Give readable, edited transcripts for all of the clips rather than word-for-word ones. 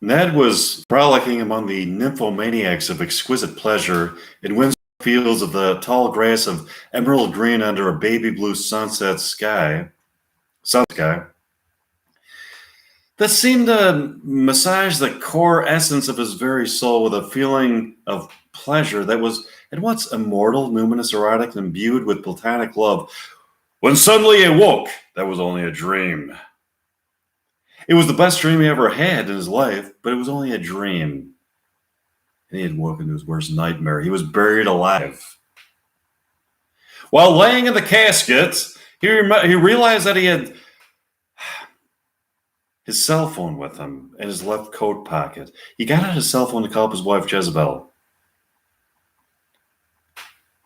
Ned was frolicking among the nymphomaniacs of exquisite pleasure in windswept fields of the tall grass of emerald green under a baby blue sun sky, that seemed to massage the core essence of his very soul with a feeling of pleasure that was at once immortal, numinous, erotic, and imbued with platonic love. When suddenly he awoke, that was only a dream. It was the best dream he ever had in his life, but it was only a dream. And he had woken to his worst nightmare. He was buried alive. While laying in the casket, he realized that he had his cell phone with him in his left coat pocket. He got out his cell phone to call up his wife, Jezebel.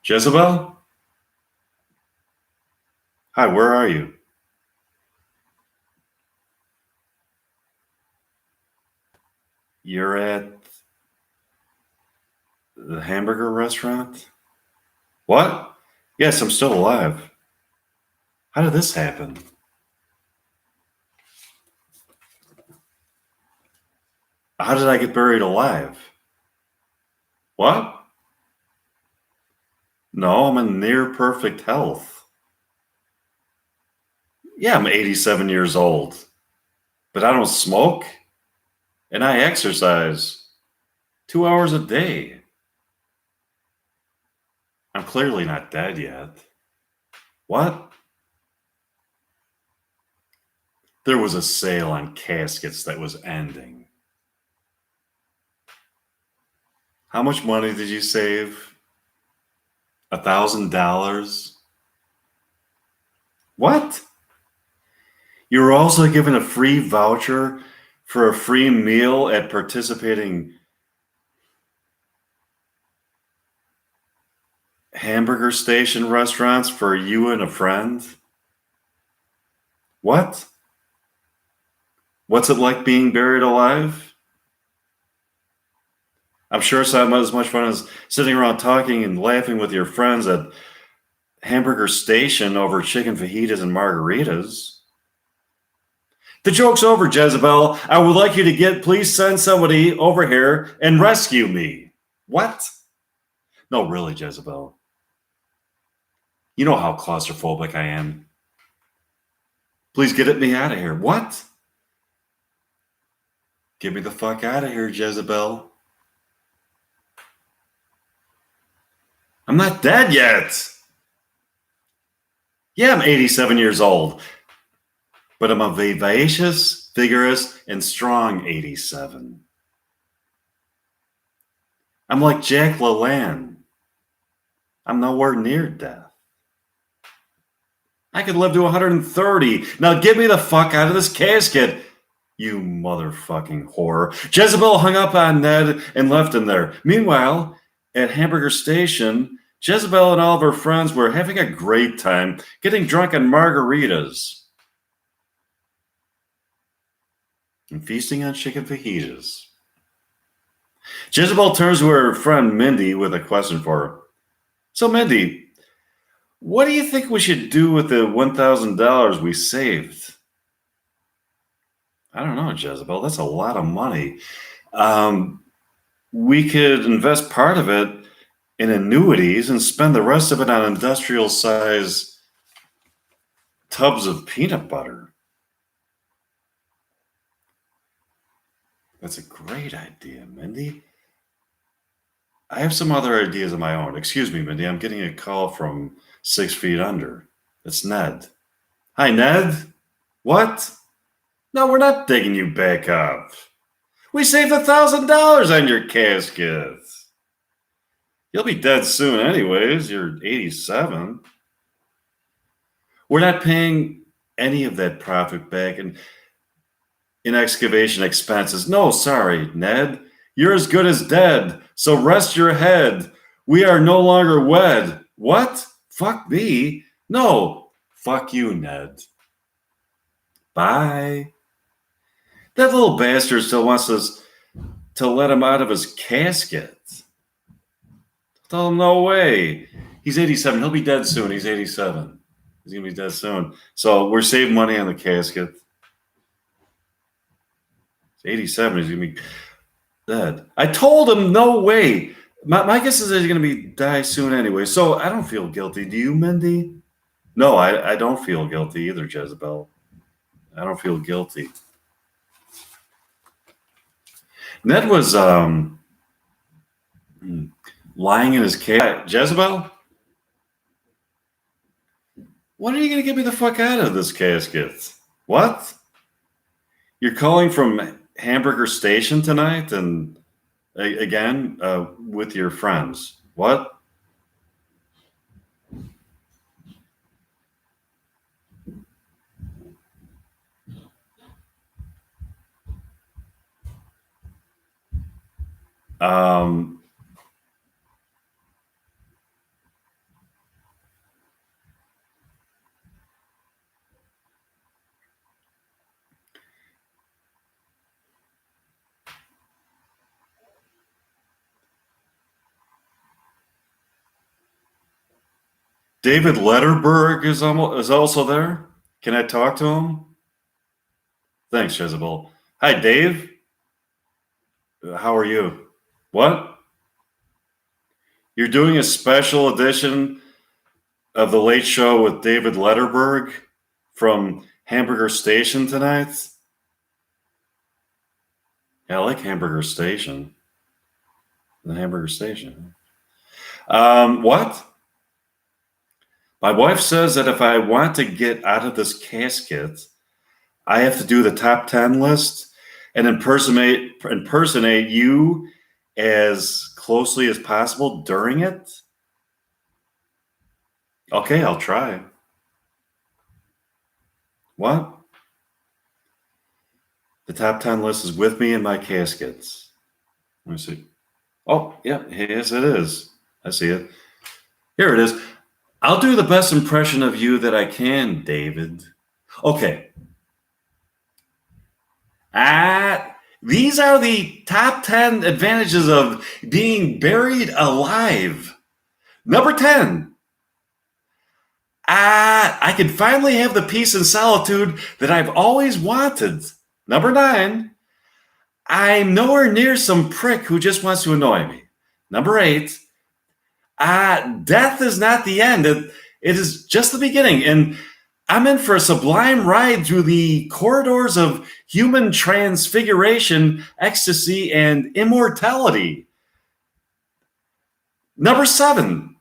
Jezebel? Hi, where are you? You're at the hamburger restaurant? What? Yes, I'm still alive. How did this happen? How did I get buried alive? What? No, I'm in near perfect health. Yeah, I'm 87 years old, but I don't smoke and I exercise 2 hours a day. I'm clearly not dead yet. What? There was a sale on caskets that was ending. How much money did you save? $1,000? What? You were also given a free voucher for a free meal at participating hamburger station restaurants for you and a friend? What? What's it like being buried alive? I'm sure it's not as much fun as sitting around talking and laughing with your friends at hamburger station over chicken fajitas and margaritas. The joke's over, Jezebel. I would like you to please send somebody over here and rescue me. What? No, really, Jezebel. You know how claustrophobic I am. Please get me out of here. What? Get me the fuck out of here, Jezebel. I'm not dead yet. Yeah, I'm 87 years old, but I'm a vivacious, vigorous, and strong 87. I'm like Jack LaLanne. I'm nowhere near death. I could live to 130. Now get me the fuck out of this casket, you motherfucking whore. Jezebel hung up on Ned and left him there. Meanwhile, at Hamburger Station, Jezebel and all of her friends were having a great time, getting drunk on margaritas and feasting on chicken fajitas. Jezebel turns to her friend Mindy with a question for her. So, Mindy, what do you think we should do with the $1,000 we saved? I don't know, Jezebel. That's a lot of money. We could invest part of it in annuities and spend the rest of it on industrial-size tubs of peanut butter. That's a great idea, Mindy. I have some other ideas of my own. Excuse me, Mindy. I'm getting a call from 6 Feet Under. It's Ned. Hi, Ned. What? No, we're not digging you back up. We saved $1,000 on your casket. You'll be dead soon anyways. You're 87. We're not paying any of that profit back in excavation expenses. No, sorry, Ned. You're as good as dead, so rest your head. We are no longer wed. What? Fuck me? No. Fuck you, Ned. Bye. That little bastard still wants us to let him out of his casket. Tell him no way. He's 87. He'll be dead soon. He's 87. He's going to be dead soon. So we're saving money on the casket. He's 87. He's gonna be dead. I told him no way. My guess is that he's gonna die soon anyway. So I don't feel guilty. Do you, Mindy? No, I don't feel guilty either, Jezebel. I don't feel guilty. Ned was lying in his cave. Jezebel, when are you going to get me the fuck out of this casket? What? You're calling from Hamburger Station tonight and again with your friends. What? Um, David Letterberg is also there. Can I talk to him? Thanks, Jezebel. Hi, Dave. How are you? What? You're doing a special edition of The Late Show with David Letterberg from Hamburger Station tonight? Yeah, I like Hamburger Station. The Hamburger Station. What? My wife says that if I want to get out of this casket, I have to do the top 10 list and impersonate you as closely as possible during it. Okay, I'll try. What? The top 10 list is with me in my caskets. Let me see. Oh, yeah, yes, it is. I see it. Here it is. I'll do the best impression of you that I can, David. Okay. These are the top 10 advantages of being buried alive. Number 10. I can finally have the peace and solitude that I've always wanted. Number 9. I'm nowhere near some prick who just wants to annoy me. Number 8. Death is not the end. It is just the beginning. And I'm in for a sublime ride through the corridors of human transfiguration, ecstasy, and immortality. Number 7.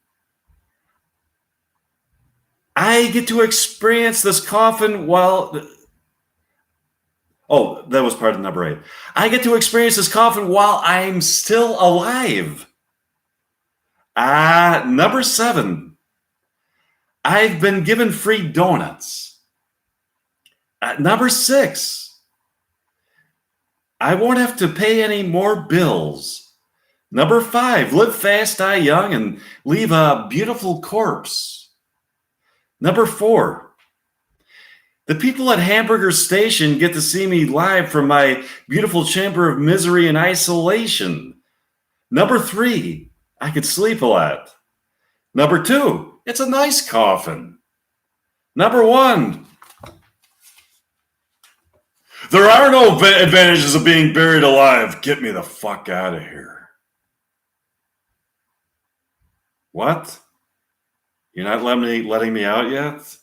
I get to experience this coffin while... Oh, that was part of number 8. I get to experience this coffin while I'm still alive. Number 7. I've been given free donuts. Number 6. I won't have to pay any more bills. Number 5. Live fast, die young, and leave a beautiful corpse. Number 4. The people at Hamburger Station get to see me live from my beautiful chamber of misery and isolation. Number 3. I could sleep a lot. Number 2. It's a nice coffin. Number 1. There are no advantages of being buried alive. Get me the fuck out of here. What? You're not letting me out yet?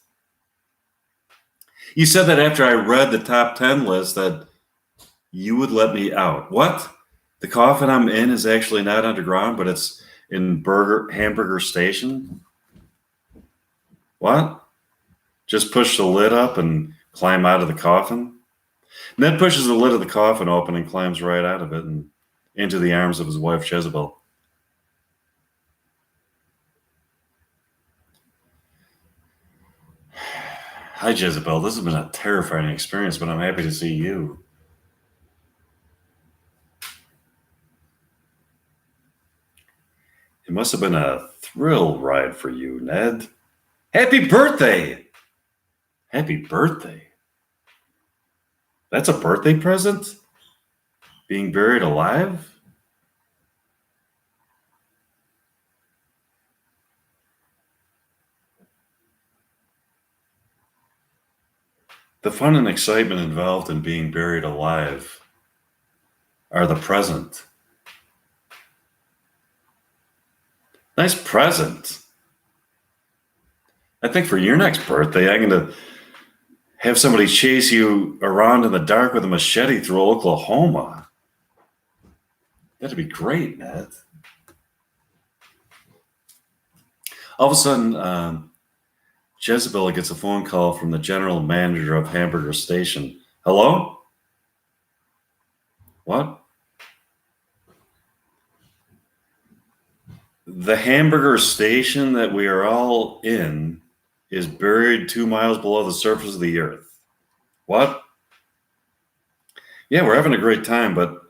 You said that after I read the top 10 list that you would let me out. What? The coffin I'm in is actually not underground, but it's in Hamburger Station? What? Just push the lid up and climb out of the coffin? Ned pushes the lid of the coffin open and climbs right out of it and into the arms of his wife, Jezebel. Hi, Jezebel. This has been a terrifying experience, but I'm happy to see you. It must have been a thrill ride for you, Ned. Happy birthday! Happy birthday. That's a birthday present? Being buried alive? The fun and excitement involved in being buried alive are the present. Nice present. I think for your next birthday, I'm going to have somebody chase you around in the dark with a machete through Oklahoma. That'd be great, Ned. All of a sudden, Jezebel gets a phone call from the general manager of Hamburger Station. Hello? What? The Hamburger Station that we are all in is buried 2 miles below the surface of the earth. What? Yeah, we're having a great time, but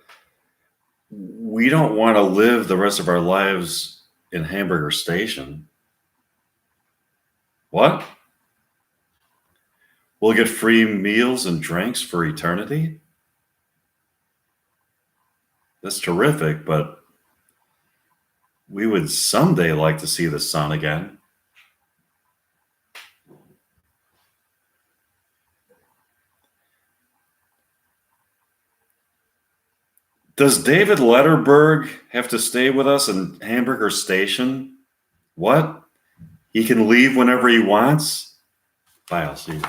we don't want to live the rest of our lives in Hamburger Station. What? We'll get free meals and drinks for eternity? That's terrific, but we would someday like to see the sun again. Does David Letterberg have to stay with us in Hamburger Station? What? He can leave whenever he wants? Bye, I'll see you.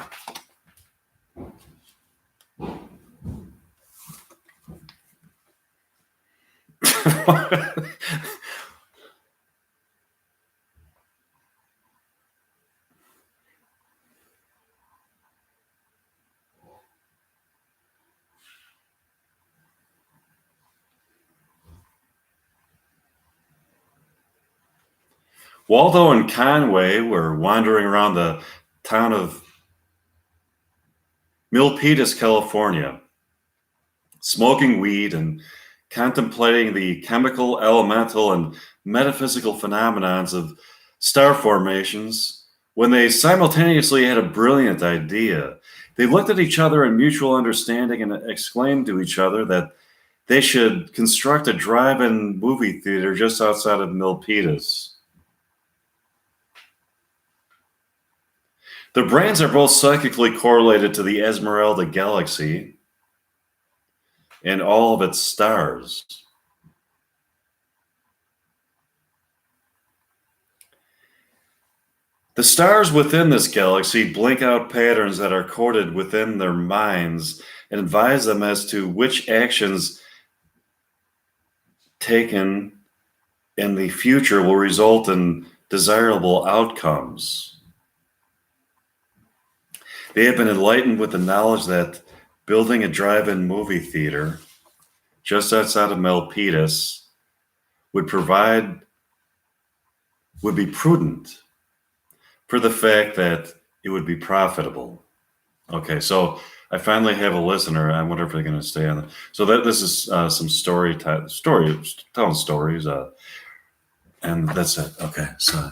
Waldo and Conway were wandering around the town of Milpitas, California, smoking weed and contemplating the chemical, elemental, and metaphysical phenomenons of star formations when they simultaneously had a brilliant idea. They looked at each other in mutual understanding and exclaimed to each other that they should construct a drive-in movie theater just outside of Milpitas. Their brains are both psychically correlated to the Esmeralda galaxy and all of its stars. The stars within this galaxy blink out patterns that are coded within their minds and advise them as to which actions taken in the future will result in desirable outcomes. They have been enlightened with the knowledge that building a drive-in movie theater just outside of Milpitas would be prudent for the fact that it would be profitable. Okay, so I finally have a listener. I wonder if they're going to stay on. So this is some telling stories, and that's it. Okay, so.